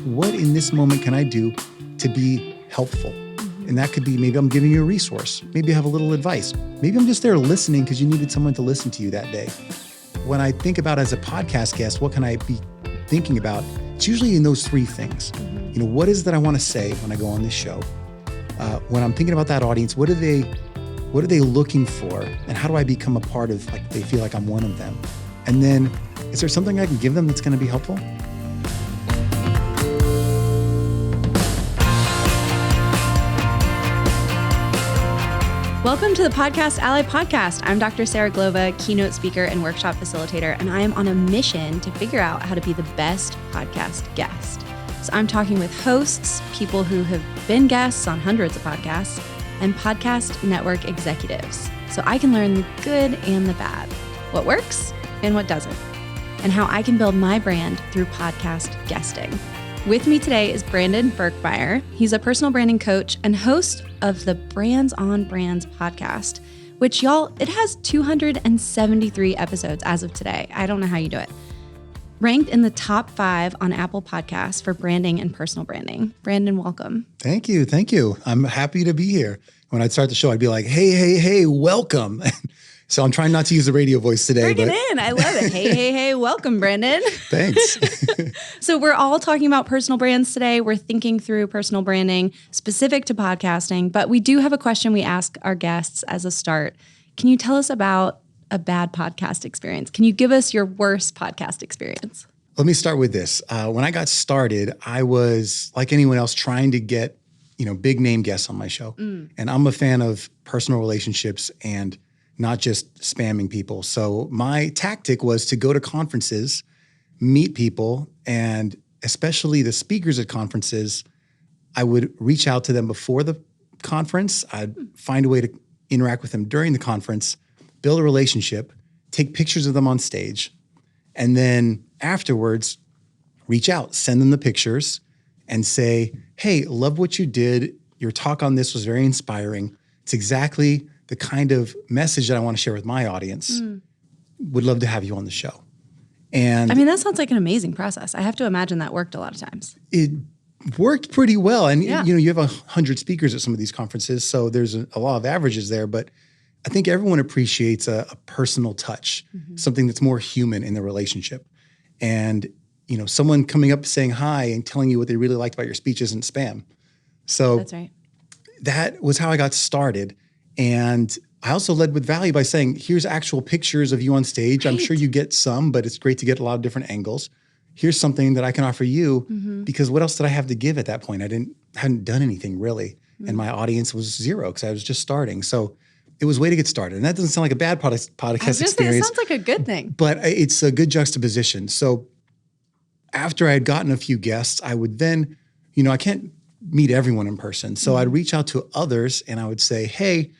what in this moment can I do to be helpful? And that could be, maybe I'm giving you a resource. Maybe I have a little advice. Maybe I'm just there listening because you needed someone to listen to you that day. When I think about as a podcast guest, what can I be thinking about? It's usually in those three things. You know, what is it that I want to say when I go on this show? When I'm thinking about that audience, what are they looking for? And how do I become a part of, like, they feel like I'm one of them? And then, is there something I can give them that's going to be helpful? Welcome to the Podcast Ally Podcast. I'm Dr. Sarah Glova, keynote speaker and workshop facilitator, and I am on a mission to figure out how to be the best podcast guest. So I'm talking with hosts, people who have been guests on hundreds of podcasts, and podcast network executives, so I can learn the good and the bad, what works and what doesn't, and how I can build my brand through podcast guesting. With me today is Brandon Birkmeyer. He's a personal branding coach and host of the Brands on Brands podcast, which, y'all, it has 273 episodes as of today. I don't know how you do it. Ranked in the top 5 on Apple Podcasts for branding and personal branding. Brandon, welcome. Thank you. Thank you. I'm happy to be here. When I'd start the show, I'd be like, hey, welcome. So I'm trying not to use the radio voice today. Bring it in. I love it. Hey, welcome, Brandon. Thanks. So we're all talking about personal brands today. We're thinking through personal branding specific to podcasting, but we do have a question we ask our guests as a start. Can you tell us about a bad podcast experience? Can you give us your worst podcast experience? Let me start with this. When I got started, I was, like anyone else, trying to get, big name guests on my show. And I'm a fan of personal relationships and not just spamming people. So my tactic was to go to conferences, meet people, and especially the speakers at conferences, I would reach out to them before the conference. I'd find a way to interact with them during the conference, build a relationship, take pictures of them on stage, and then afterwards, reach out, send them the pictures, and say, hey, love what you did. Your talk on this was very inspiring. It's exactly the kind of message that I want to share with my audience. Would love to have you on the show. And I mean, that sounds like an amazing process. I have to imagine that worked a lot of times. It worked pretty well. And yeah. You have 100 speakers at some of these conferences, so there's a lot of averages there. But I think everyone appreciates a personal touch, something that's more human in the relationship. And someone coming up saying hi and telling you what they really liked about your speech isn't spam. So that's right. That was how I got started. And I also led with value by saying, here's actual pictures of you on stage. Right. I'm sure you get some, but it's great to get a lot of different angles. Here's something that I can offer you, because what else did I have to give at that point? I hadn't done anything really. And my audience was zero because I was just starting. So it was a way to get started. And that doesn't sound like a bad podcast experience. It sounds like a good thing. But it's a good juxtaposition. So after I had gotten a few guests, I would then, I can't meet everyone in person. So I'd reach out to others and I would say, hey,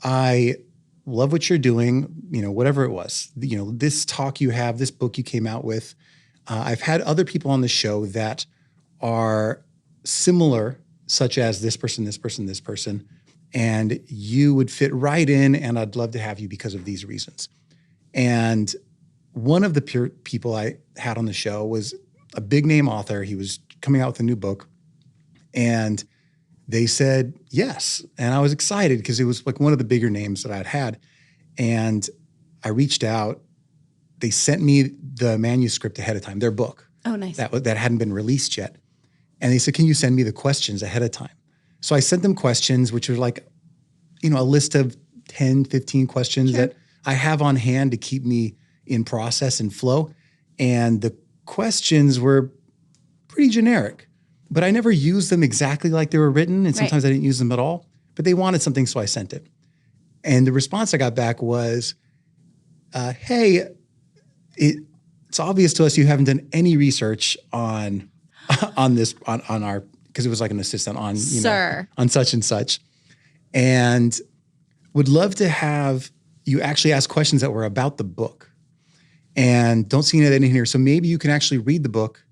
I love what you're doing, whatever it was, this talk you have, this book you came out with. I've had other people on the show that are similar, such as this person, and you would fit right in, and I'd love to have you because of these reasons. And one of the people I had on the show was a big name author. He was coming out with a new book, and they said yes. And I was excited because it was like one of the bigger names that I'd had. And I reached out. They sent me the manuscript ahead of time, their book. Oh, nice. That hadn't been released yet. And they said, can you send me the questions ahead of time? So I sent them questions, which are like, a list of 10, 15 questions that I have on hand to keep me in process and flow. And the questions were pretty generic. But I never used them exactly like they were written, and sometimes I didn't use them at all. But they wanted something, so I sent it. And the response I got back was, hey, it's obvious to us you haven't done any research on our, because it was like an assistant on, on such and such. And would love to have you actually ask questions that were about the book. And don't see anything in here. So maybe you can actually read the book,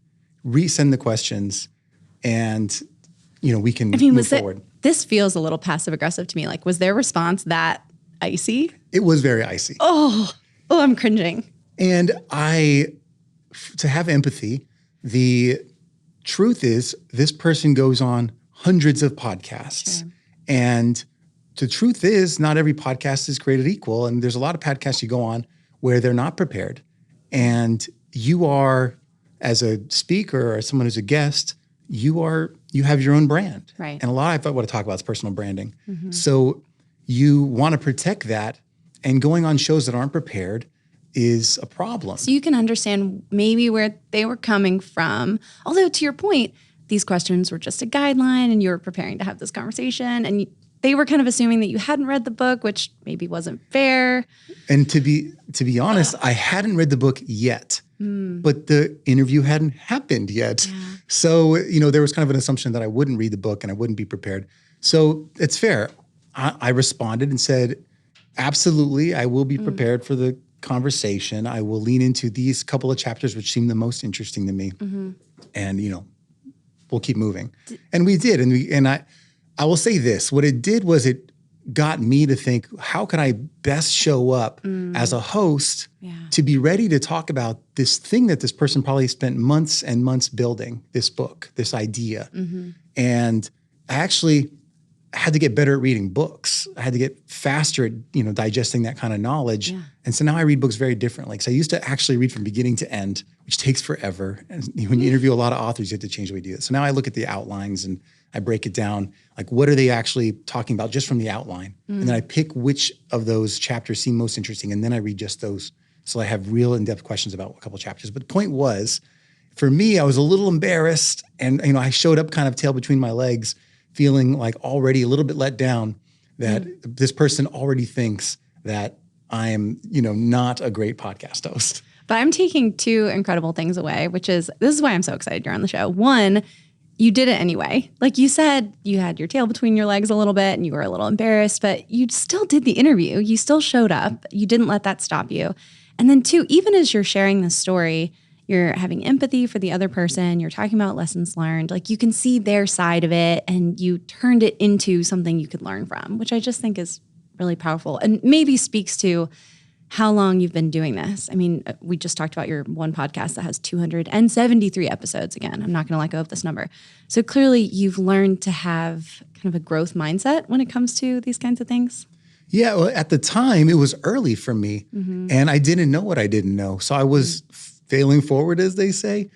resend the questions, and we can move forward. This feels a little passive aggressive to me. Like, was their response that icy? It was very icy. Oh, I'm cringing. And to have empathy, the truth is this person goes on hundreds of podcasts. Sure. And the truth is not every podcast is created equal. And there's a lot of podcasts you go on where they're not prepared. And you are, as a speaker or as someone who's a guest, you have your own brand. Right. And a lot of what I talk about is personal branding. So you want to protect that. And going on shows that aren't prepared is a problem. So you can understand maybe where they were coming from. Although to your point, these questions were just a guideline and you were preparing to have this conversation and they were kind of assuming that you hadn't read the book, which maybe wasn't fair. And to be honest, I hadn't read the book yet, but the interview hadn't happened yet. Yeah. So, there was kind of an assumption that I wouldn't read the book and I wouldn't be prepared. So it's fair. I responded and said, absolutely, I will be prepared for the conversation. I will lean into these couple of chapters which seem the most interesting to me. And, we'll keep moving. And we did. And I will say this, what it did was it got me to think, how can I best show up as a host to be ready to talk about this thing that this person probably spent months and months building, this book, this idea. And I actually had to get better at reading books. I had to get faster at, digesting that kind of knowledge. Yeah. And so now I read books very differently. Because I used to actually read from beginning to end, which takes forever. And when you interview a lot of authors, you have to change the way you do it. So now I look at the outlines and I break it down. Like, what are they actually talking about just from the outline? And then I pick which of those chapters seem most interesting. And then I read just those. So I have real in-depth questions about a couple of chapters. But the point was, for me, I was a little embarrassed. And, I showed up kind of tail between my legs, feeling like already a little bit let down that this person already thinks that I am, not a great podcast host. But I'm taking two incredible things away, which is, this is why I'm so excited you're on the show. One, you did it anyway. Like you said, you had your tail between your legs a little bit and you were a little embarrassed, but you still did the interview. You still showed up. You didn't let that stop you. And then two, even as you're sharing this story, you're having empathy for the other person. You're talking about lessons learned. Like you can see their side of it and you turned it into something you could learn from, which I just think is really powerful and maybe speaks to how long you've been doing this. I mean, we just talked about your one podcast that has 273 episodes. Again, I'm not going to let go of this number. So clearly you've learned to have kind of a growth mindset when it comes to these kinds of things. Yeah, well, at the time, it was early for me and I didn't know what I didn't know. So I was failing forward, as they say,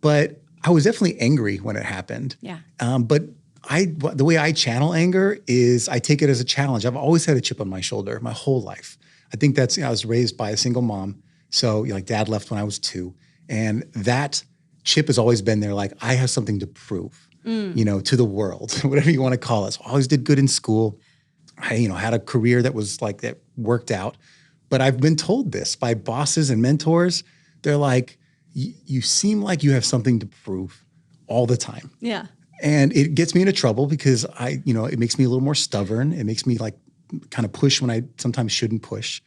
but I was definitely angry when it happened. Yeah. But the way I channel anger is I take it as a challenge. I've always had a chip on my shoulder my whole life. I think that's, I was raised by a single mom. So dad left when I was 2. And that chip has always been there. Like, I have something to prove, to the world, whatever you want to call it. So I always did good in school. I, had a career that was that worked out. But I've been told this by bosses and mentors. They're like, you seem like you have something to prove all the time. Yeah. And it gets me into trouble because it makes me a little more stubborn. It makes me kind of push when I sometimes shouldn't push.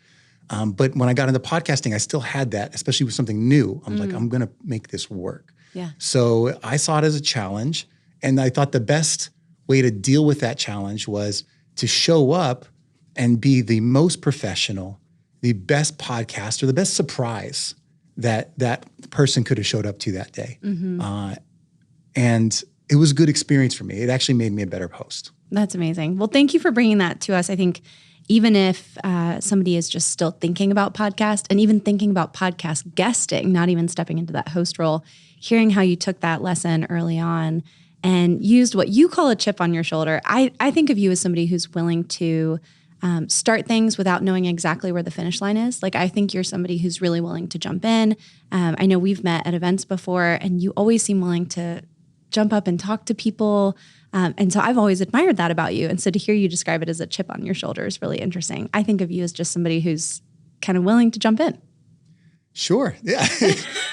But when I got into podcasting, I still had that, especially with something new. I'm like, I'm going to make this work. Yeah. So I saw it as a challenge. And I thought the best way to deal with that challenge was to show up and be the most professional, the best podcaster, the best surprise that person could have showed up to that day. And it was a good experience for me. It actually made me a better host. That's amazing. Well, thank you for bringing that to us. I think even if somebody is just still thinking about podcast and even thinking about podcast guesting, not even stepping into that host role, hearing how you took that lesson early on and used what you call a chip on your shoulder. I think of you as somebody who's willing to start things without knowing exactly where the finish line is. Like, I think you're somebody who's really willing to jump in. I know we've met at events before and you always seem willing to jump up and talk to people. And so I've always admired that about you. And so to hear you describe it as a chip on your shoulder is really interesting. I think of you as just somebody who's kind of willing to jump in. Sure. Yeah.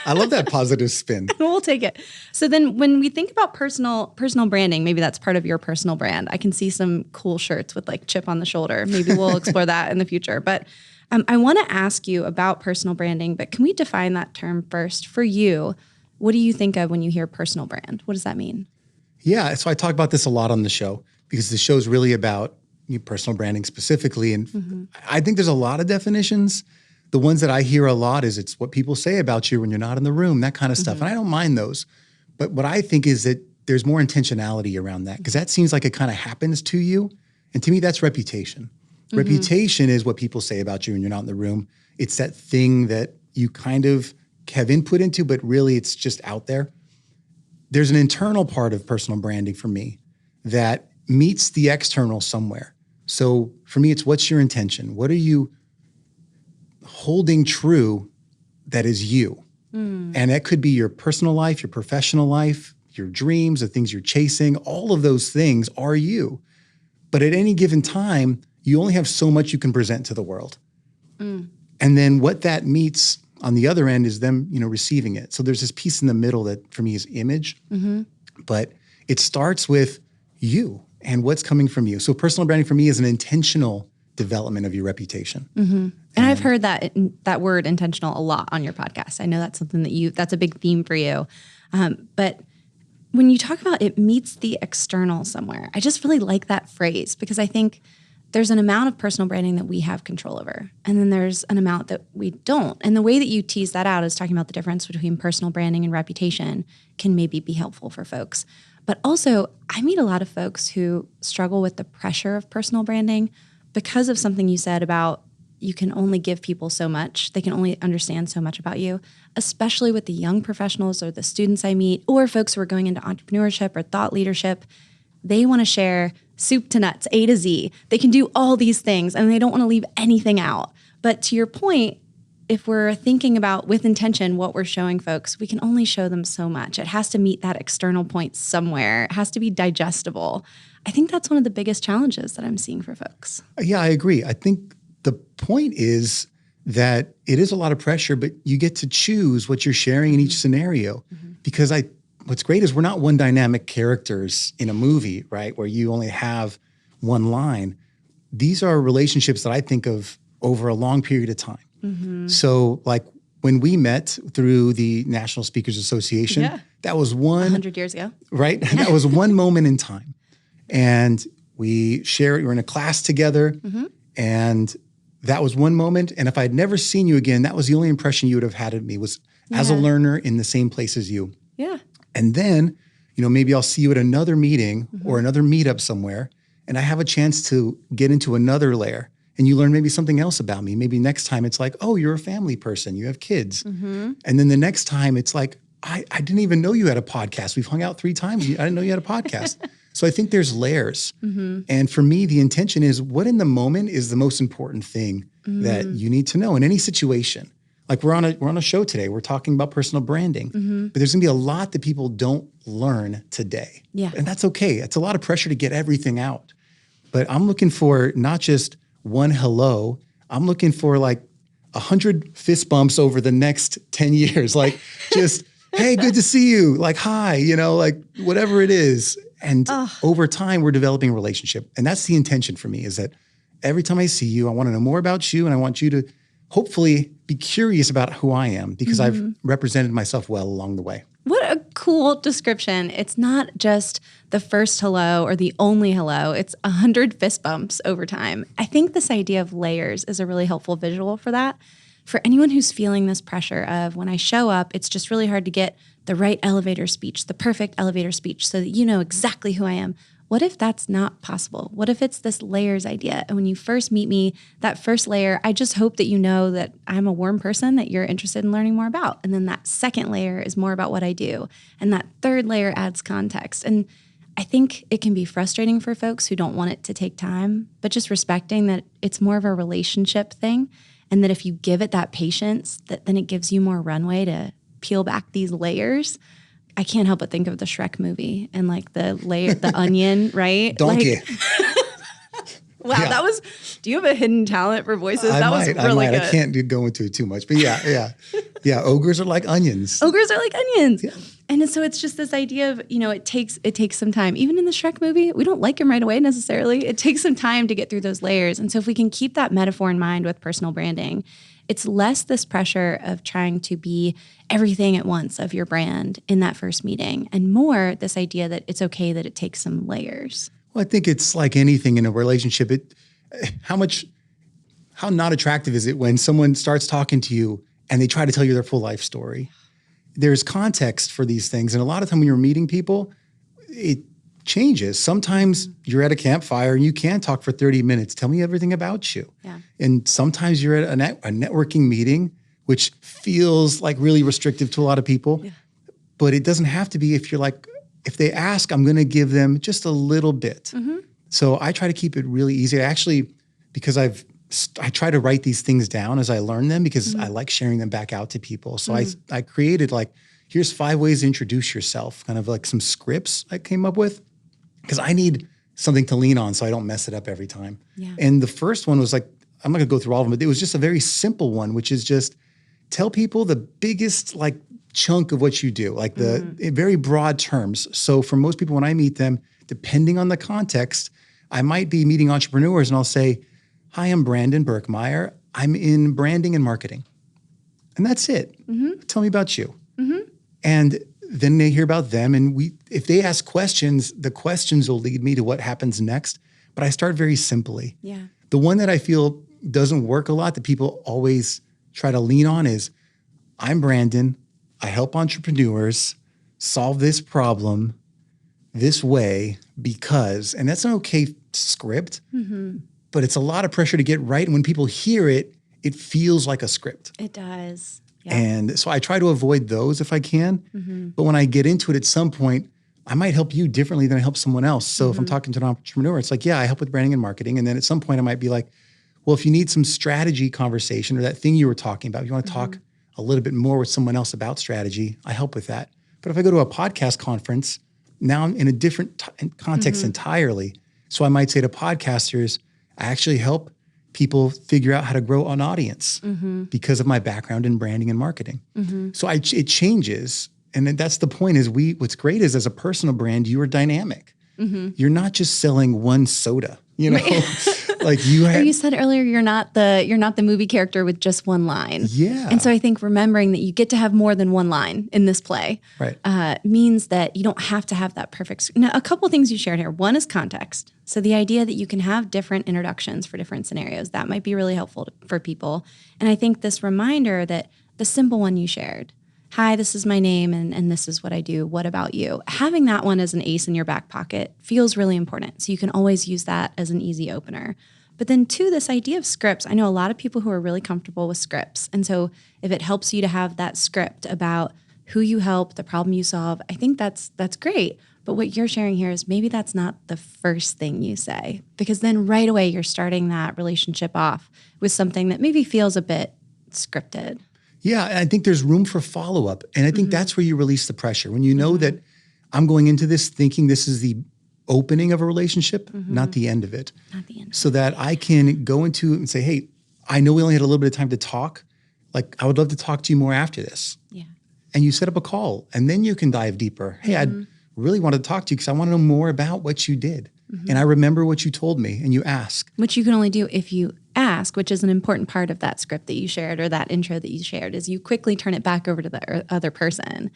I love that positive spin. We'll take it. So then when we think about personal branding, maybe that's part of your personal brand. I can see some cool shirts with chip on the shoulder. Maybe we'll explore that in the future. But I want to ask you about personal branding, but can we define that term first for you? What do you think of when you hear personal brand? What does that mean? Yeah. So I talk about this a lot on the show because the show's really about personal branding specifically. And I think there's a lot of definitions. The ones that I hear a lot is it's what people say about you when you're not in the room, that kind of stuff. And I don't mind those. But what I think is that there's more intentionality around that, because that seems like it kind of happens to you. And to me, that's reputation. Reputation is what people say about you when you're not in the room. It's that thing that you kind of have input into, but really it's just out there. There's an internal part of personal branding for me that meets the external somewhere. So for me, it's what's your intention? What are you holding true that is you? And that could be your personal life, your professional life, your dreams, the things you're chasing. All of those things are you. But at any given time, you only have so much you can present to the world. And then what that meets on the other end is them, receiving it. So there's this piece in the middle that for me is image, but it starts with you and what's coming from you. So personal branding for me is an intentional development of your reputation. And I've heard that word intentional a lot on your podcast. I know that's something that's a big theme for you. But when you talk about it meets the external somewhere, I just really like that phrase, because I think there's an amount of personal branding that we have control over, and then there's an amount that we don't. And the way that you tease that out is talking about the difference between personal branding and reputation can maybe be helpful for folks. But also, I meet a lot of folks who struggle with the pressure of personal branding because of something you said about you can only give people so much. They can only understand so much about you, especially with the young professionals or the students I meet, or folks who are going into entrepreneurship or thought leadership. They want to share soup to nuts, A to Z. They can do all these things and they don't want to leave anything out. But to your point, if we're thinking about with intention what we're showing folks, we can only show them so much. It has to meet that external point somewhere. It has to be digestible. I think that's one of the biggest challenges that I'm seeing for folks. Yeah, I agree. I think the point is that it is a lot of pressure, but you get to choose what you're sharing in each scenario. Because what's great is we're not one dynamic characters in a movie, right? Where you only have one line. These are relationships that I think of over a long period of time. So like when we met through the National Speakers Association, that was 100 years ago. Right? That was one moment in time. And we were in a class together, and that was one moment. And if I'd never seen you again, that was the only impression you would have had of me, was as a learner in the same place as you. Yeah. And then, maybe I'll see you at another meeting or another meetup somewhere, and I have a chance to get into another layer, and you learn maybe something else about me. Maybe next time it's like, oh, you're a family person, you have kids. And then the next time it's like, I didn't even know you had a podcast. We've hung out 3 times. I didn't know you had a podcast. So I think there's layers. And for me, the intention is what in the moment is the most important thing that you need to know in any situation. Like we're on a show today. We're talking about personal branding, but there's gonna be a lot that people don't learn today. Yeah. And that's okay. It's a lot of pressure to get everything out. But I'm looking for not just one hello. I'm looking for like 100 fist bumps over the next 10 years. Like just, hey, good to see you. Like, hi, like whatever it is. And over time, we're developing a relationship. And that's the intention for me, is that every time I see you, I want to know more about you. And I want you to hopefully be curious about who I am, because I've represented myself well along the way. What a cool description. It's not just the first hello or the only hello. It's 100 fist bumps over time. I think this idea of layers is a really helpful visual for that. For anyone who's feeling this pressure of when I show up, it's just really hard to get the right elevator speech, the perfect elevator speech so that you know exactly who I am. What if that's not possible? What if it's this layers idea? And when you first meet me, that first layer, I just hope that you know that I'm a warm person that you're interested in learning more about. And then that second layer is more about what I do. And that third layer adds context. And I think it can be frustrating for folks who don't want it to take time, but just respecting that it's more of a relationship thing. And that if you give it that patience, that then it gives you more runway to peel back these layers. I can't help but think of the Shrek movie and like the layer, the onion, right? Donkey. Wow, yeah. That was, do you have a hidden talent for voices? That was really good. I can't go into it too much, but yeah. Ogres are like onions. Ogres are like onions. Yeah. And so it's just this idea of, it takes some time. Even in the Shrek movie, we don't like him right away necessarily. It takes some time to get through those layers. And so if we can keep that metaphor in mind with personal branding, it's less this pressure of trying to be everything at once of your brand in that first meeting, and more this idea that it's okay that it takes some layers. Well, I think it's like anything in a relationship. How not attractive is it when someone starts talking to you and they try to tell you their full life story? there's context for these things. And a lot of time when you're meeting people, it changes. Sometimes you're at a campfire and you can talk for 30 minutes. Tell me everything about you. Yeah. And sometimes you're at a networking meeting, which feels like really restrictive to a lot of people. Yeah. But it doesn't have to be. If they ask, I'm going to give them just a little bit. Mm-hmm. So I try to keep it really easy. Because I try to write these things down as I learn them, because I like sharing them back out to people. So I created here's 5 ways to introduce yourself, kind of like some scripts I came up with, because I need something to lean on so I don't mess it up every time. Yeah. And the first one was I'm not gonna go through all of them, but it was just a very simple one, which is just tell people the biggest chunk of what you do, in very broad terms. So for most people, when I meet them, depending on the context, I might be meeting entrepreneurs and I'll say, hi, I'm Brandon Birkmeyer. I'm in branding and marketing. And that's it. Mm-hmm. Tell me about you. Mm-hmm. And then they hear about them. And if they ask questions, the questions will lead me to what happens next. But I start very simply. Yeah. The one that I feel doesn't work a lot that people always try to lean on is, I'm Brandon. I help entrepreneurs solve this problem this way because, and that's an okay script. Mm-hmm. But it's a lot of pressure to get right. And when people hear it, it feels like a script. It does. Yeah. And so I try to avoid those if I can. Mm-hmm. But when I get into it at some point, I might help you differently than I help someone else. So if I'm talking to an entrepreneur, it's I help with branding and marketing. And then at some point I might be like, well, if you need some strategy conversation or that thing you were talking about, if you want to talk a little bit more with someone else about strategy, I help with that. But if I go to a podcast conference, now I'm in a different context entirely. So I might say to podcasters, I actually help people figure out how to grow an audience because of my background in branding and marketing. Mm-hmm. So it changes. And that's the point is what's great is as a personal brand, you are dynamic. Mm-hmm. You're not just selling one soda, you said earlier, you're not the movie character with just one line. Yeah. And so I think remembering that you get to have more than one line in this play means that you don't have to have that perfect. Now, a couple of things you shared here. One is context. So the idea that you can have different introductions for different scenarios, that might be really helpful for people. And I think this reminder that the simple one you shared, hi, this is my name and this is what I do. What about you? Having that one as an ace in your back pocket feels really important. So you can always use that as an easy opener. But then 2, this idea of scripts. I know a lot of people who are really comfortable with scripts. And so if it helps you to have that script about who you help, the problem you solve, I think that's great. But what you're sharing here is maybe that's not the first thing you say, because then right away you're starting that relationship off with something that maybe feels a bit scripted. Yeah, and I think there's room for follow-up. And I think that's where you release the pressure. When you know that I'm going into this thinking this is the opening of a relationship, not the end of it. Not the end. So that I can go into it and say, hey, I know we only had a little bit of time to talk. I would love to talk to you more after this. Yeah. And you set up a call and then you can dive deeper. Hey, I'd really want to talk to you because I want to know more about what you did. And I remember what you told me and you ask. Which you can only do if you ask, which is an important part of that script that you shared or that intro that you shared, is you quickly turn it back over to the other person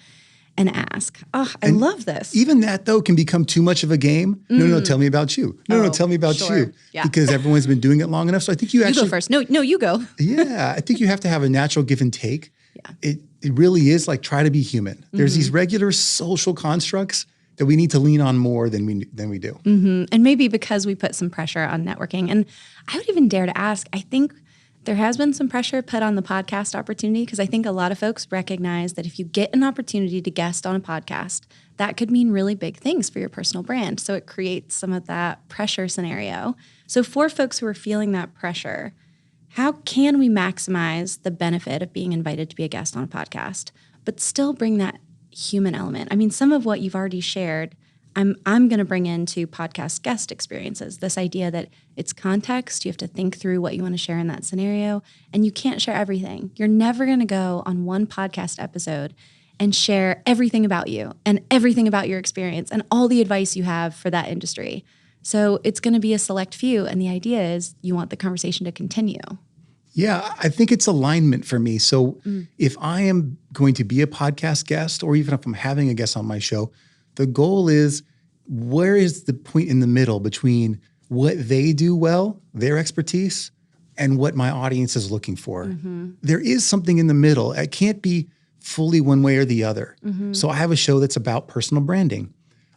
and ask. Oh, I love this. Even that, though, can become too much of a game. No, tell me about you. No, tell me about you. Yeah. Because everyone's been doing it long enough. So I think you actually— You go first. No, you go. Yeah, I think you have to have a natural give and take. Yeah. It really is try to be human. There's these regular social constructs that we need to lean on more than we do. Mm-hmm. And maybe because we put some pressure on networking. And I would even dare to ask, I think there has been some pressure put on the podcast opportunity because I think a lot of folks recognize that if you get an opportunity to guest on a podcast, that could mean really big things for your personal brand. So it creates some of that pressure scenario. So for folks who are feeling that pressure, how can we maximize the benefit of being invited to be a guest on a podcast, but still bring that human element? I mean, some of what you've already shared, I'm going to bring into podcast guest experiences, this idea that it's context. You have to think through what you want to share in that scenario, and you can't share everything. You're never going to go on one podcast episode and share everything about you and everything about your experience and all the advice you have for that industry. So it's going to be a select few, and the idea is you want the conversation to continue. Yeah, I think it's alignment for me. So if I am going to be a podcast guest, or even if I'm having a guest on my show, the goal is, where is the point in the middle between what they do well, their expertise, and what my audience is looking for? There is something in the middle. It can't be fully one way or the other. So I have a show that's about personal branding.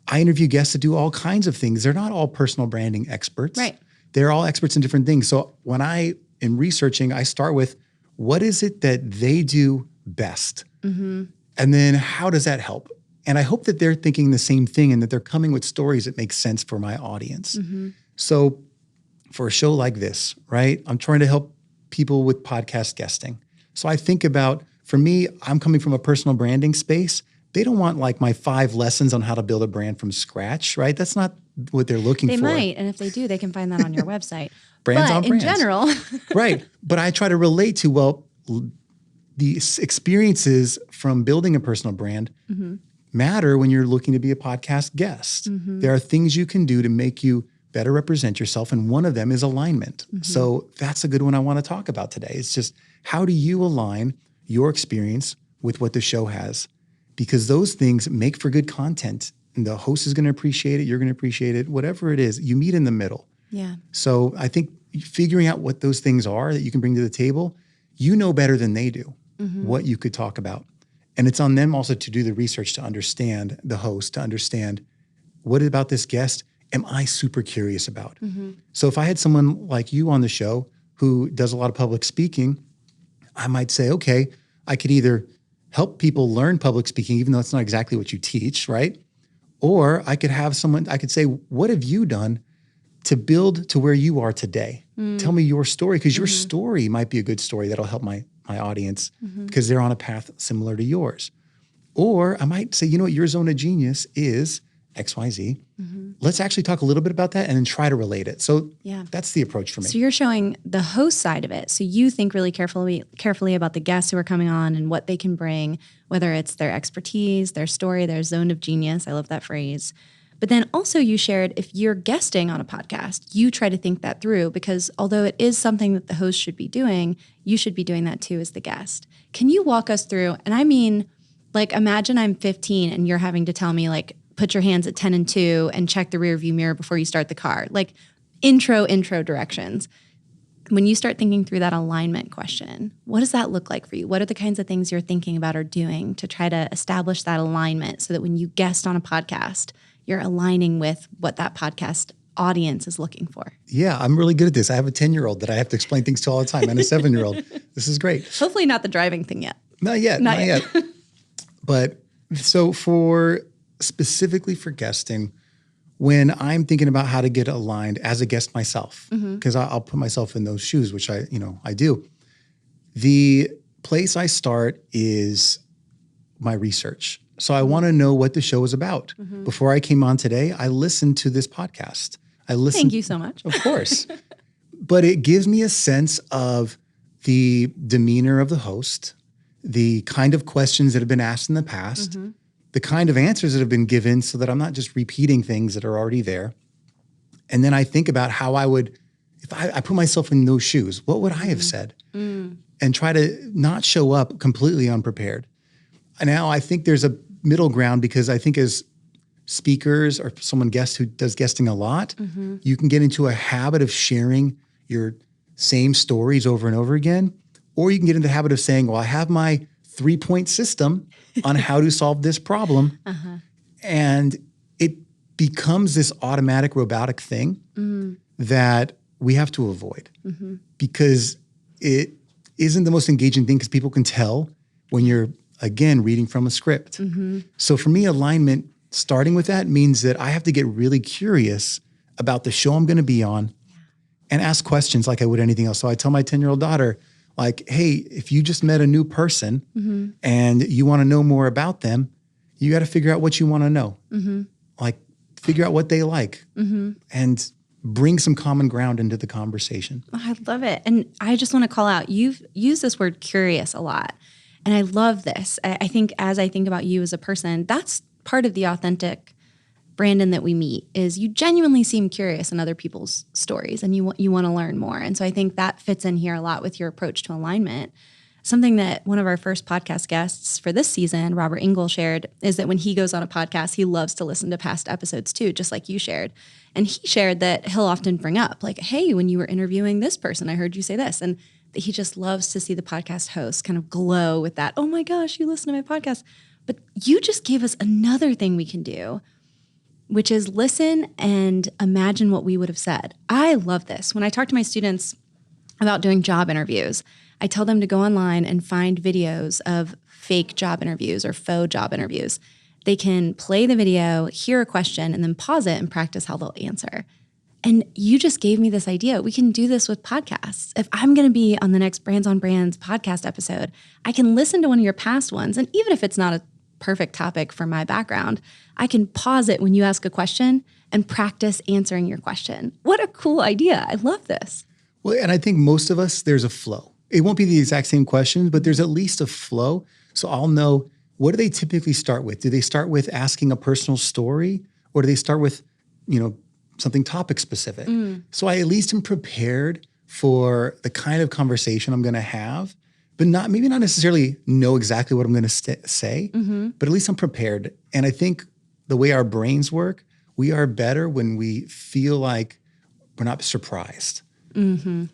I interview guests that do all kinds of things. They're not all personal branding experts. Right. They're all experts in different things. So when I am researching, I start with what is it that they do best? And then how does that help? And I hope that they're thinking the same thing and that they're coming with stories that make sense for my audience. So for a show like this, right, I'm trying to help people with podcast guesting. So I think about, for me, I'm coming from a personal branding space. They don't want like my 5 lessons on how to build a brand from scratch, right? That's not what they're looking for. They might. And if they do, they can find that on your website. Brands but on brands. In general. Right. But I try to relate to, well, the experiences from building a personal brand matter when you're looking to be a podcast guest. There are things you can do to make you better represent yourself. And one of them is alignment. So that's a good one I want to talk about today. It's just, how do you align your experience with what the show has? Because those things make for good content. And the host is going to appreciate it. You're going to appreciate it. Whatever it is, you meet in the middle. Yeah. So I think figuring out what those things are that you can bring to the table, you know better than they do what you could talk about. And it's on them also to do the research to understand the host, to understand what about this guest am I super curious about? So if I had someone like you on the show who does a lot of public speaking, I might say, okay, I could either help people learn public speaking, even though it's not exactly what you teach, right? Or I could have someone, I could say, what have you done to build to where you are today? Tell me your story, because your story might be a good story that'll help my audience because they're on a path similar to yours. Or I might say, you know what, your zone of genius is XYZ. Let's actually talk a little bit about that and then try to relate it. So that's the approach for me. So you're showing the host side of it. So you think really carefully about the guests who are coming on and what they can bring, whether it's their expertise, their story, their zone of genius. I love that phrase. But then also you shared, if you're guesting on a podcast, you try to think that through, because although it is something that the host should be doing, you should be doing that too as the guest. Can you walk us through? And I mean, like, imagine I'm 15 and you're having to tell me, like, put your hands at 10 and 2 and check the rear view mirror before you start the car. Like intro directions. When you start thinking through that alignment question, what does that look like for you? What are the kinds of things you're thinking about or doing to try to establish that alignment so that when you guest on a podcast, you're aligning with what that podcast audience is looking for? Yeah, I'm really good at this. I have a 10-year-old that I have to explain things to all the time and a 7-year-old. This is great. Hopefully not the driving thing yet. Not yet. But so specifically for guesting, when I'm thinking about how to get aligned as a guest myself, because I'll put myself in those shoes, which I do. The place I start is my research. So I want to know what the show is about. Before I came on today, I listened to this podcast. Thank you so much. Of course. But it gives me a sense of the demeanor of the host, the kind of questions that have been asked in the past, the kind of answers that have been given, so that I'm not just repeating things that are already there. And then I think about how I would, if I put myself in those shoes, what would I have said? And try to not show up completely unprepared. And now I think there's a middle ground, because I think as speakers or someone who does guesting a lot, you can get into a habit of sharing your same stories over and over again. Or you can get into the habit of saying, well, I have my 3-point system on how to solve this problem. And it becomes this automatic robotic thing that we have to avoid, because it isn't the most engaging thing, because people can tell when you're, again, reading from a script. So for me, alignment, starting with that, means that I have to get really curious about the show I'm going to be on and ask questions like I would anything else. So I tell my 10-year-old daughter, like, hey, if you just met a new person and you want to know more about them, you got to figure out what you want to know. Like, figure out what they like and bring some common ground into the conversation. Oh, I love it. And I just want to call out, you've used this word curious a lot. And I love this. I think as I think about you as a person, that's part of the authentic Brandon that we meet, is you genuinely seem curious in other people's stories and you want to learn more. And so I think that fits in here a lot with your approach to alignment. Something that one of our first podcast guests for this season, Robert Engel, shared is that when he goes on a podcast, he loves to listen to past episodes too, just like you shared. And he shared that he'll often bring up, like, hey, when you were interviewing this person, I heard you say this. And that he just loves to see the podcast host kind of glow with that. Oh my gosh, you listen to my podcast. But you just gave us another thing we can do, which is listen and imagine what we would have said. I love this. When I talk to my students about doing job interviews, I tell them to go online and find videos of fake job interviews or faux job interviews. They can play the video, hear a question, and then pause it and practice how they'll answer. And you just gave me this idea. We can do this with podcasts. If I'm going to be on the next Brands on Brands podcast episode, I can listen to one of your past ones. And even if it's not a perfect topic for my background, I can pause it when you ask a question and practice answering your question. What a cool idea. I love this. Well, and I think most of us, there's a flow. It won't be the exact same questions, but there's at least a flow. So I'll know, what do they typically start with? Do they start with asking a personal story, or do they start with, something topic specific? So I at least am prepared for the kind of conversation I'm going to have, but maybe not necessarily know exactly what I'm going to say, but at least I'm prepared. And I think the way our brains work, we are better when we feel like we're not surprised. Mm-hmm.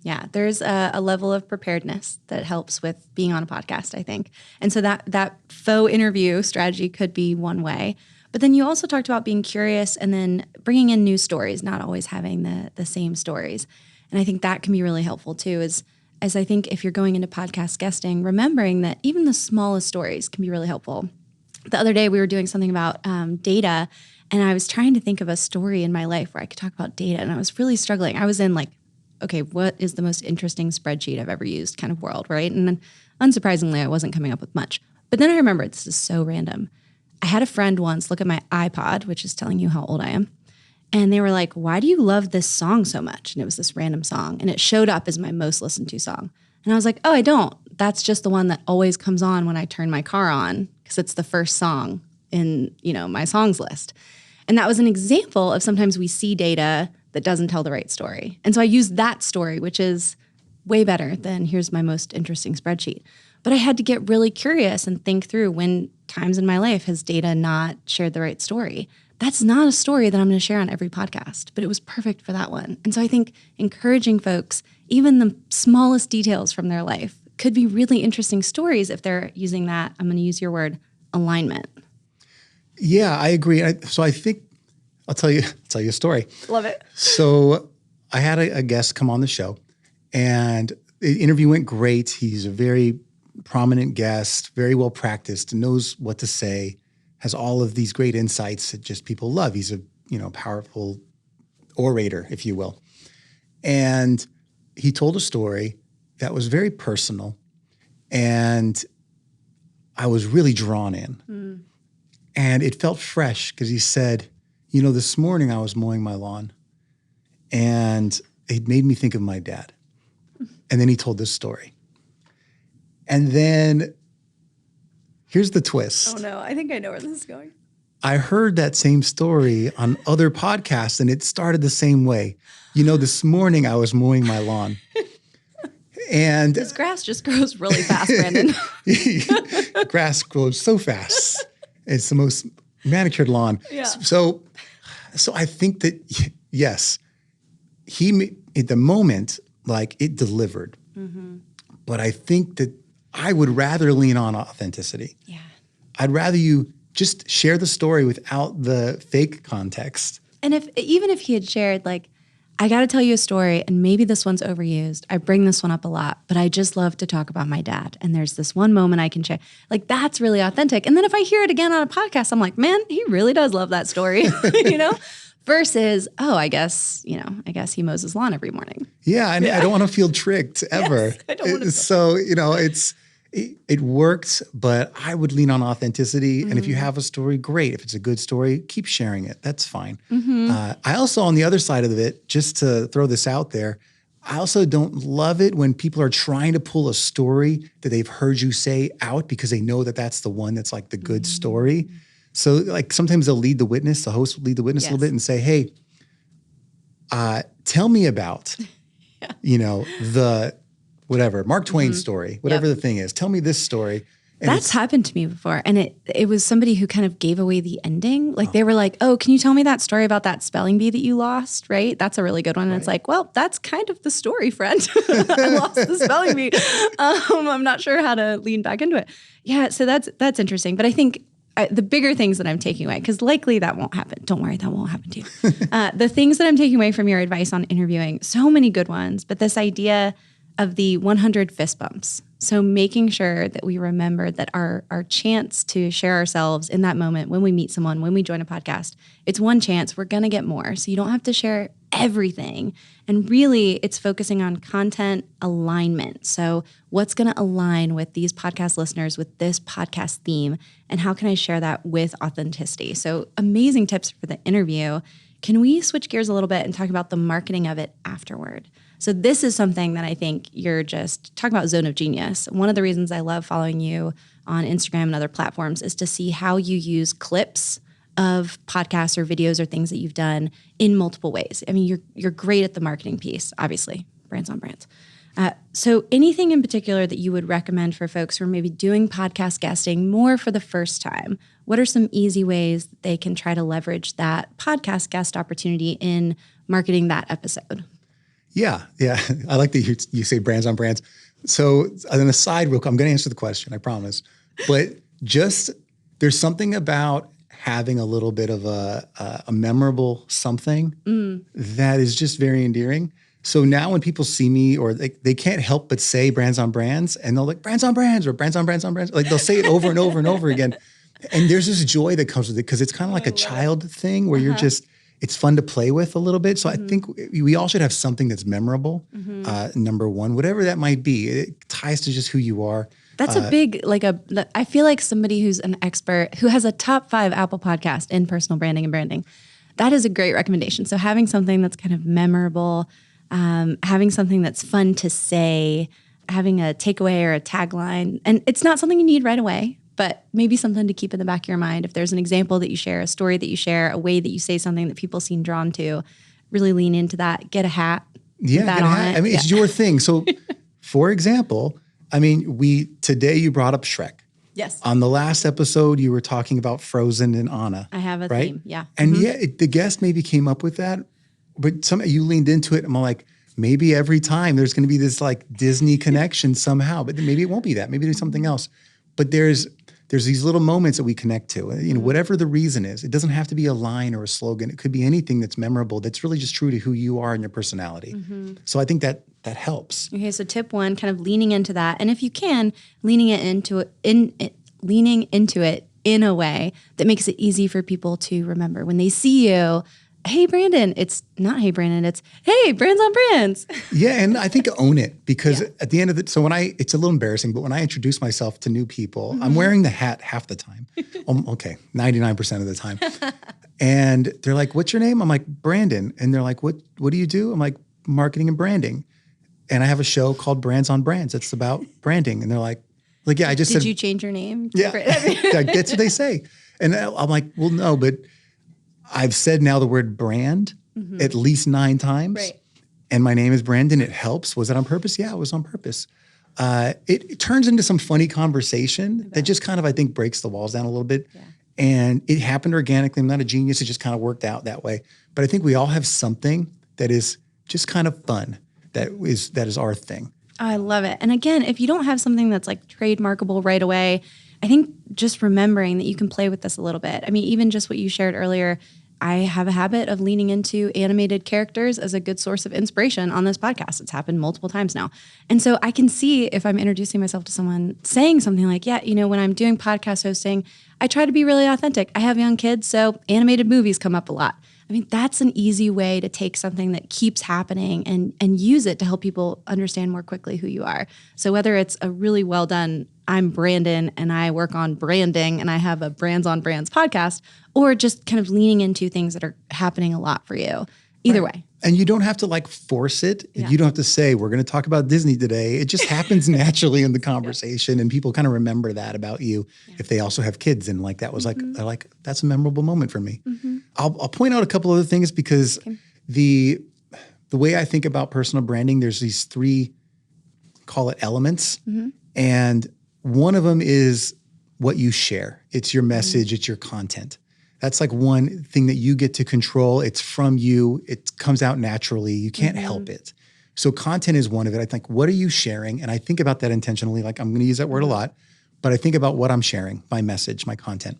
Yeah, there's a level of preparedness that helps with being on a podcast, I think. And so that faux interview strategy could be one way. But then you also talked about being curious and then bringing in new stories, not always having the same stories. And I think that can be really helpful too, as I think if you're going into podcast guesting, remembering that even the smallest stories can be really helpful. The other day we were doing something about data, and I was trying to think of a story in my life where I could talk about data, and I was really struggling. I was in okay, what is the most interesting spreadsheet I've ever used kind of world, right? And then unsurprisingly, I wasn't coming up with much. But then I remembered, this is so random. I had a friend once look at my iPod, which is telling you how old I am. And they were like, why do you love this song so much? And it was this random song. And it showed up as my most listened to song. And I was like, oh, I don't. That's just the one that always comes on when I turn my car on, because it's the first song in, my songs list. And that was an example of sometimes we see data that doesn't tell the right story. And so I used that story, which is way better than here's my most interesting spreadsheet. But I had to get really curious and think through, when times in my life has data not shared the right story. That's not a story that I'm going to share on every podcast, but it was perfect for that one. And so I think encouraging folks, even the smallest details from their life, could be really interesting stories if they're using that, I'm going to use your word, alignment. Yeah, I agree. So I think I'll tell you a story. Love it. So I had a guest come on the show, and the interview went great. He's a very prominent guest, very well practiced, knows what to say, has all of these great insights that just people love. He's a powerful orator, if you will. And he told a story that was very personal, and I was really drawn in. And it felt fresh because he said, this morning I was mowing my lawn, and it made me think of my dad. And then he told this story. And then here's the twist. Oh no, I think I know where this is going. I heard that same story on other podcasts, and it started the same way. This morning I was mowing my lawn. And this grass just grows really fast, Brandon. Grass grows so fast. It's the most manicured lawn. Yeah. So I think that, yes, at the moment, it delivered. Mm-hmm. But I think that I would rather lean on authenticity. Yeah. I'd rather you just share the story without the fake context. And even if he had shared, I got to tell you a story, and maybe this one's overused. I bring this one up a lot, but I just love to talk about my dad. And there's this one moment I can share. That's really authentic. And then if I hear it again on a podcast, I'm like, man, he really does love that story, Versus, I guess he mows his lawn every morning. Yeah, and I don't want to feel tricked ever. Yes, I don't want to so, it worked, but I would lean on authenticity. Mm-hmm. And if you have a story, great. If it's a good story, keep sharing it. That's fine. Mm-hmm. I also, on the other side of it, just to throw this out there, I also don't love it when people are trying to pull a story that they've heard you say out because they know that that's the one that's the good story. So sometimes they'll lead the witness, the host will lead the witness a little bit and say, hey, tell me about, the whatever, Mark Twain story, whatever the thing is. Tell me this story. And That's happened to me before. And it was somebody who kind of gave away the ending. Like they were like, oh, can you tell me that story about that spelling bee that you lost? Right? That's a really good one. And it's like, well, that's kind of the story, friend. I lost the spelling bee. I'm not sure how to lean back into it. Yeah. So that's interesting. But I think the bigger things that I'm taking away, because likely that won't happen. Don't worry, that won't happen to you. The things that I'm taking away from your advice on interviewing, so many good ones, but this idea of the 100 fist bumps. So making sure that we remember that our chance to share ourselves in that moment when we meet someone, when we join a podcast, it's one chance. We're going to get more. So you don't have to share everything. And really, it's focusing on content alignment. So what's going to align with these podcast listeners with this podcast theme? And how can I share that with authenticity? So amazing tips for the interview. Can we switch gears a little bit and talk about the marketing of it afterward? So this is something that I think you're just talking about zone of genius. One of the reasons I love following you on Instagram and other platforms is to see how you use clips of podcasts or videos or things that you've done in multiple ways. I mean, you're great at the marketing piece, obviously, brands on brands. So anything in particular that you would recommend for folks who are maybe doing podcast guesting more for the first time? What are some easy ways that they can try to leverage that podcast guest opportunity in marketing that episode? Yeah. I like that you say brands on brands. So on the side, real quick, I'm going to answer the question, I promise. But just there's something about having a little bit of a memorable something that is just very endearing. So now when people see me or they can't help but say brands on brands, and they'll like brands on brands or brands on brands on brands. Like they'll say it over and over and over again. And there's this joy that comes with it because it's kind of like a child thing where you're just, it's fun to play with a little bit. So I think we all should have something that's memorable, number one, whatever that might be. It ties to just who you are. That's a big, I feel like somebody who's an expert, who has a top 5 Apple podcast in personal branding and branding, that is a great recommendation. So having something that's kind of memorable, having something that's fun to say, having a takeaway or a tagline, and it's not something you need right away, but maybe something to keep in the back of your mind. If there's an example that you share, a story that you share, a way that you say something that people seem drawn to, really lean into that. Get a hat. Yeah, get a hat. I mean, it's your thing. So for example, I mean, today you brought up Shrek. Yes. On the last episode, you were talking about Frozen and Anna. I have a theme, yeah. And the guest maybe came up with that, but you leaned into it. And I'm like, maybe every time there's going to be this like Disney connection somehow, but maybe it won't be that. Maybe there's something else. But there's these little moments that we connect to, whatever the reason is. It doesn't have to be a line or a slogan. It could be anything that's memorable, that's really just true to who you are and your personality. So I think that helps. Okay, so tip 1, kind of leaning into that. And if you can, leaning into it in a way that makes it easy for people to remember. When they see you, hey, Brandon, it's not hey, Brandon, it's hey, brands on brands. Yeah, and I think own it because at the end of it, so it's a little embarrassing, but when I introduce myself to new people, I'm wearing the hat half the time. 99% of the time. And they're like, what's your name? I'm like, Brandon. And they're like, what do you do? I'm like, marketing and branding. And I have a show called Brands on Brands. It's about branding. And they're like, yeah, I just said. Did you change your name? Yeah, that's what they say. And I'm like, well, no, but I've said now the word brand at least 9 times. Right. And my name is Brandon. It helps. Was it on purpose? Yeah, it was on purpose. It turns into some funny conversation that just kind of, I think, breaks the walls down a little bit. Yeah. And it happened organically. I'm not a genius. It just kind of worked out that way. But I think we all have something that is just kind of fun. That is our thing. Oh, I love it. And again, if you don't have something that's like trademarkable right away, I think just remembering that you can play with this a little bit. I mean, even just what you shared earlier, I have a habit of leaning into animated characters as a good source of inspiration on this podcast. It's happened multiple times now. And so I can see if I'm introducing myself to someone saying something like, when I'm doing podcast hosting, I try to be really authentic. I have young kids, so animated movies come up a lot. I mean, that's an easy way to take something that keeps happening and use it to help people understand more quickly who you are. So whether it's a really well done, I'm Brandon and I work on branding and I have a Brands on Brands podcast, or just kind of leaning into things that are happening a lot for you. Either way. And you don't have to like force it. Yeah. You don't have to say, we're going to talk about Disney today. It just happens naturally in the conversation. And people kind of remember that about you if they also have kids. And like, that was they're like, that's a memorable moment for me. I'll point out a couple other things because the way I think about personal branding, there's these 3, call it elements. And one of them is what you share. It's your message, it's your content. That's like one thing that you get to control. It's from you. It comes out naturally. You can't help it. So content is one of it. I think, what are you sharing? And I think about that intentionally. Like, I'm going to use that word a lot, but I think about what I'm sharing, my message, my content.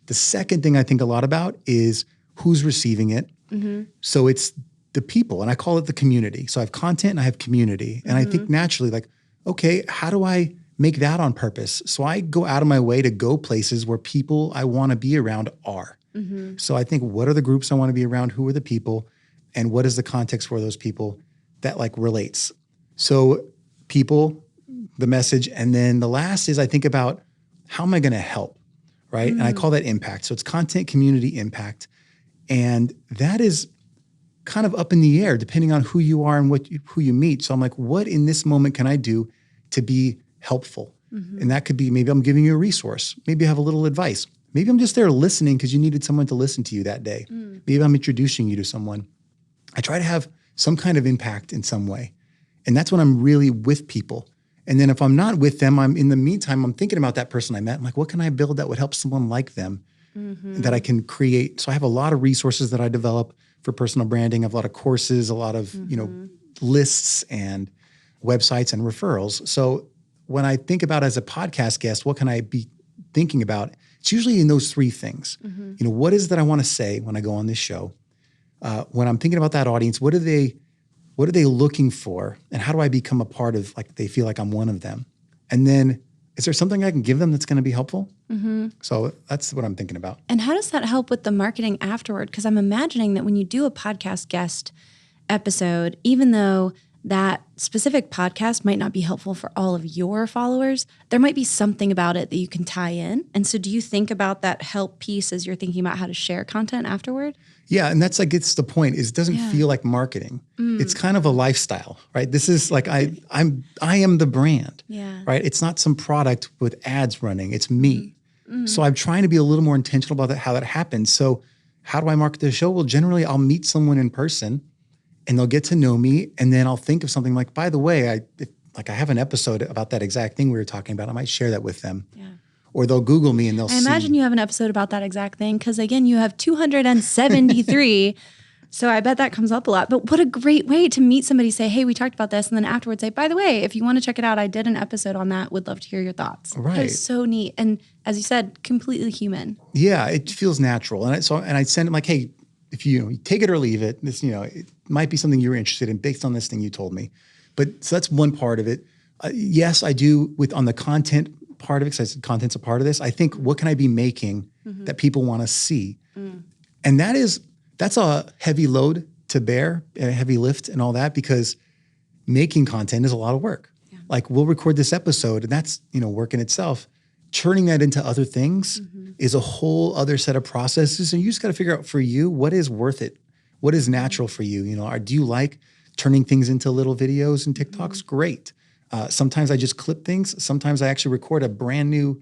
The second thing I think a lot about is who's receiving it. So it's the people, and I call it the community. So I have content and I have community. And I think naturally, like, okay, how do I make that on purpose? So I go out of my way to go places where people I want to be around are. So I think, what are the groups I want to be around? Who are the people? And what is the context for those people that like relates? So people, the message. And then the last is I think about, how am I going to help? Right. And I call that impact. So it's content, community, impact. And that is kind of up in the air depending on who you are and who you meet. So I'm like, what in this moment can I do to be helpful? And that could be, maybe I'm giving you a resource. Maybe I have a little advice. Maybe I'm just there listening because you needed someone to listen to you that day. Maybe I'm introducing you to someone. I try to have some kind of impact in some way. And that's when I'm really with people. And then if I'm not with them, in the meantime, I'm thinking about that person I met. I'm like, what can I build that would help someone like them that I can create? So I have a lot of resources that I develop for personal branding. I have a lot of courses, a lot of, lists and websites and referrals. So when I think about as a podcast guest, what can I be thinking about? It's usually in those three things. What is it that I want to say when I go on this show? When I'm thinking about that audience, what are they looking for? And how do I become a part of, like, they feel like I'm one of them? And then, is there something I can give them that's going to be helpful? So that's what I'm thinking about. And how does that help with the marketing afterward? Because I'm imagining that when you do a podcast guest episode, even though that specific podcast might not be helpful for all of your followers, there might be something about it that you can tie in. And so do you think about that help piece as you're thinking about how to share content afterward? Yeah, and that's like, it's the point, is it doesn't feel like marketing. It's kind of a lifestyle, right? This is like, I am the brand, right? It's not some product with ads running, it's me. So I'm trying to be a little more intentional about how that happens. So how do I market the show? Well, generally I'll meet someone in person and they'll get to know me. And then I'll think of something like, by the way, I have an episode about that exact thing we were talking about. I might share that with them. Or they'll Google me and they'll see. I imagine you have an episode about that exact thing because, again, you have 273. So I bet that comes up a lot. But what a great way to meet somebody, say, hey, we talked about this. And then afterwards say, by the way, if you want to check it out, I did an episode on that. Would love to hear your thoughts. Right. That is so neat. And as you said, completely human. Yeah, it feels natural. And I send them like, hey, if you take it or leave it, this, it might be something you're interested in based on this thing you told me. But so that's one part of it. Yes, I do on the content part of it, because I said content's a part of this. I think, what can I be making that people want to see? And that's a heavy load to bear, a heavy lift and all that, because making content is a lot of work. Like, we'll record this episode and that's, work in itself. Turning that into other things is a whole other set of processes. And you just got to figure out for you, what is worth it? What is natural for you? Do you like turning things into little videos and TikToks? Great. Sometimes I just clip things. Sometimes I actually record a brand new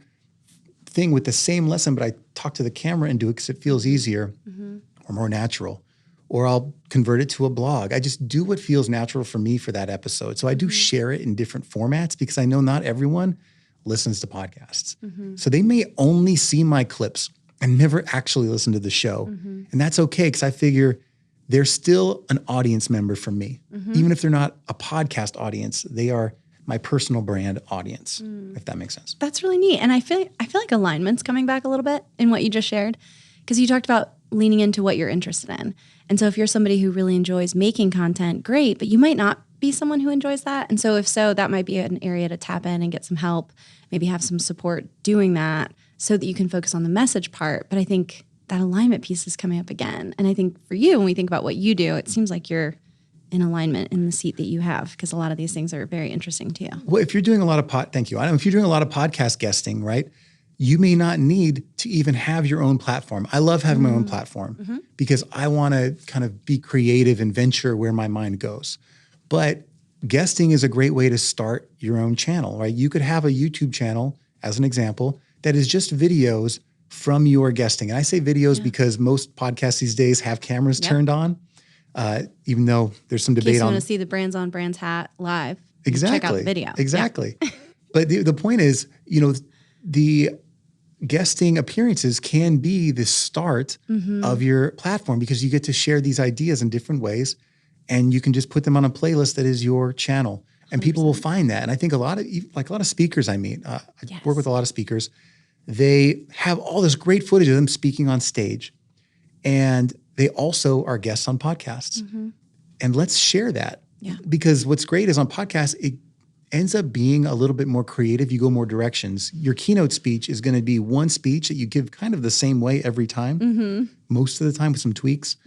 thing with the same lesson, but I talk to the camera and do it because it feels easier or more natural. Or I'll convert it to a blog. I just do what feels natural for me for that episode. So I do share it in different formats because I know not everyone listens to podcasts. So they may only see my clips and never actually listen to the show. And that's okay, because I figure they're still an audience member for me. Even if they're not a podcast audience, they are my personal brand audience, if that makes sense. That's really neat. And I feel like alignment's coming back a little bit in what you just shared, because you talked about leaning into what you're interested in. And so if you're somebody who really enjoys making content, great, but you might not be someone who enjoys that. And so if so, that might be an area to tap in and get some help, maybe have some support doing that so that you can focus on the message part. But I think that alignment piece is coming up again. And I think for you, when we think about what you do, it seems like you're in alignment in the seat that you have, because a lot of these things are very interesting to you. Well, if you're doing a lot of thank you. I know if you're doing a lot of podcast guesting, right, you may not need to even have your own platform. I love having my own platform because I want to kind of be creative and venture where my mind goes. But guesting is a great way to start your own channel, right? You could have a YouTube channel, as an example, that is just videos from your guesting. And I say videos because most podcasts these days have cameras turned on, even though there's some debate on. In case you want to see the Brands on Brands hat live, exactly. check out the video. Exactly. But the point is, guesting appearances can be the start of your platform because you get to share these ideas in different ways and you can just put them on a playlist that is your channel and 100%. People will find that. And I think a lot of speakers I meet, I work with a lot of speakers, they have all this great footage of them speaking on stage and they also are guests on podcasts. And let's share that because what's great is on podcasts, it ends up being a little bit more creative. You go more directions. Your keynote speech is going to be one speech that you give kind of the same way every time, most of the time with some tweaks.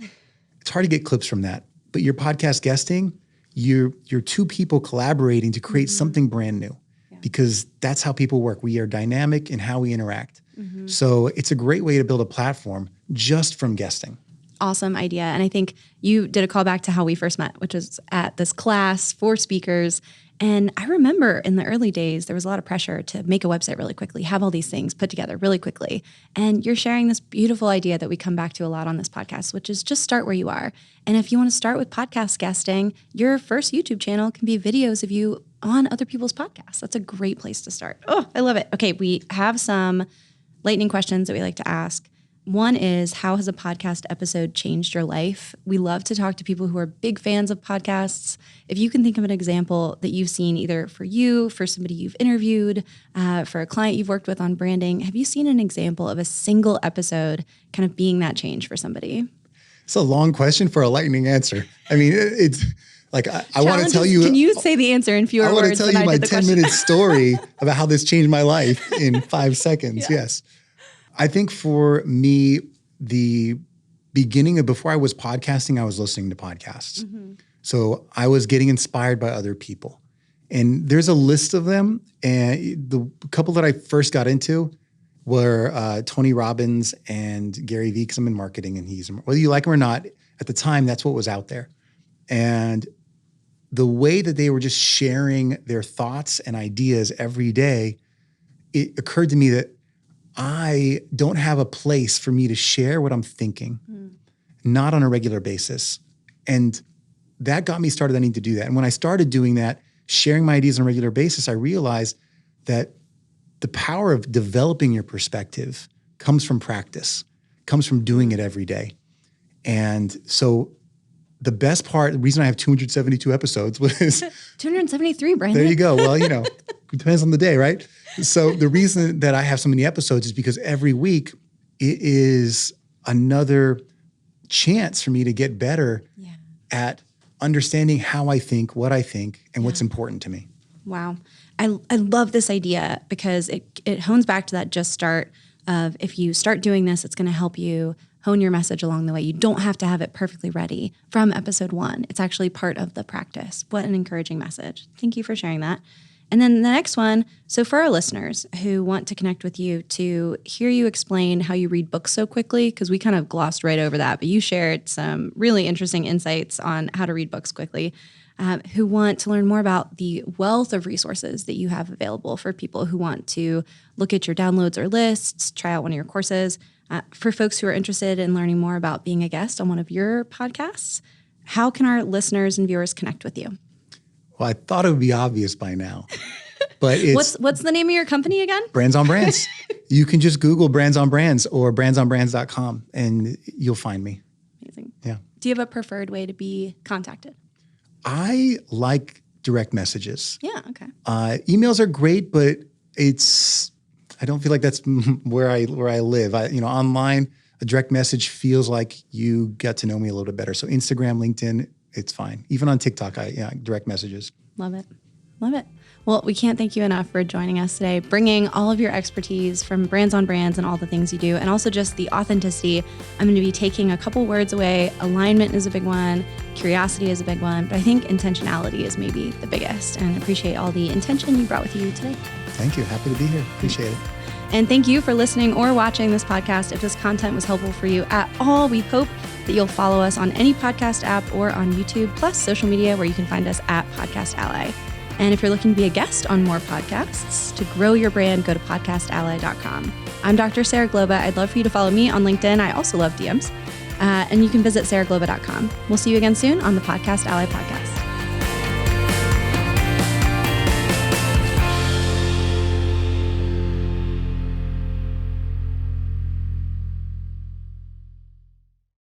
It's hard to get clips from that. But your podcast guesting, you're two people collaborating to create something brand new because that's how people work. We are dynamic in how we interact. So it's a great way to build a platform just from guesting. Awesome idea. And I think you did a call back to how we first met, which was at this class for speakers. And I remember in the early days, there was a lot of pressure to make a website really quickly, have all these things put together really quickly. And you're sharing this beautiful idea that we come back to a lot on this podcast, which is just start where you are. And if you want to start with podcast guesting, your first YouTube channel can be videos of you on other people's podcasts. That's a great place to start. Oh, I love it. Okay, we have some lightning questions that we like to ask. One is, how has a podcast episode changed your life? We love to talk to people who are big fans of podcasts. If you can think of an example that you've seen either for you, for somebody you've interviewed, for a client you've worked with on branding, have you seen an example of a single episode kind of being that change for somebody? It's a long question for a lightning answer. I mean, it's like, I want to tell you. Can you say the answer in fewer words? I want to tell you my 10-minute story about how this changed my life in 5 seconds. Yes. I think for me, the beginning of before I was podcasting, I was listening to podcasts. So I was getting inspired by other people. And there's a list of them. And the couple that I first got into were Tony Robbins and Gary Vee, because I'm in marketing and whether you like him or not, at the time, that's what was out there. And the way that they were just sharing their thoughts and ideas every day, it occurred to me that I don't have a place for me to share what I'm thinking, not on a regular basis. And that got me started. I need to do that. And when I started doing that, sharing my ideas on a regular basis, I realized that the power of developing your perspective comes from practice, comes from doing it every day. And so the best part, the reason I have 272 episodes was 273, Brandon. There you go. Well, it depends on the day, right? So the reason that I have so many episodes is because every week it is another chance for me to get better at understanding how I think, what I think, and what's important to me. Wow. I love this idea because it hones back to that just start of if you start doing this, it's going to help you hone your message along the way. You don't have to have it perfectly ready from episode 1. It's actually part of the practice. What an encouraging message. Thank you for sharing that. And then the next one, so for our listeners who want to connect with you to hear you explain how you read books so quickly, because we kind of glossed right over that, but you shared some really interesting insights on how to read books quickly, who want to learn more about the wealth of resources that you have available for people who want to look at your downloads or lists, try out one of your courses. For folks who are interested in learning more about being a guest on one of your podcasts, how can our listeners and viewers connect with you? Well, I thought it would be obvious by now, but it's what's the name of your company again? Brands on Brands. You can just Google Brands on Brands or brandsonbrands.com and you'll find me. Amazing. Yeah. Do you have a preferred way to be contacted? I like direct messages. Yeah. Okay. Emails are great, but I don't feel like that's where I live. Online, a direct message feels like you get to know me a little bit better. So Instagram, LinkedIn, it's fine. Even on TikTok, direct messages. Love it. Love it. Well, we can't thank you enough for joining us today, bringing all of your expertise from Brands on Brands and all the things you do, and also just the authenticity. I'm going to be taking a couple words away. Alignment is a big one. Curiosity is a big one. But I think intentionality is maybe the biggest, and I appreciate all the intention you brought with you today. Thank you. Happy to be here. Appreciate it. And thank you for listening or watching this podcast. If this content was helpful for you at all, we hope that you'll follow us on any podcast app or on YouTube, plus social media where you can find us at Podcast Ally. And if you're looking to be a guest on more podcasts, to grow your brand, go to podcastally.com. I'm Dr. Sarah Glova. I'd love for you to follow me on LinkedIn. I also love DMs. And you can visit sarahglova.com. We'll see you again soon on the Podcast Ally podcast.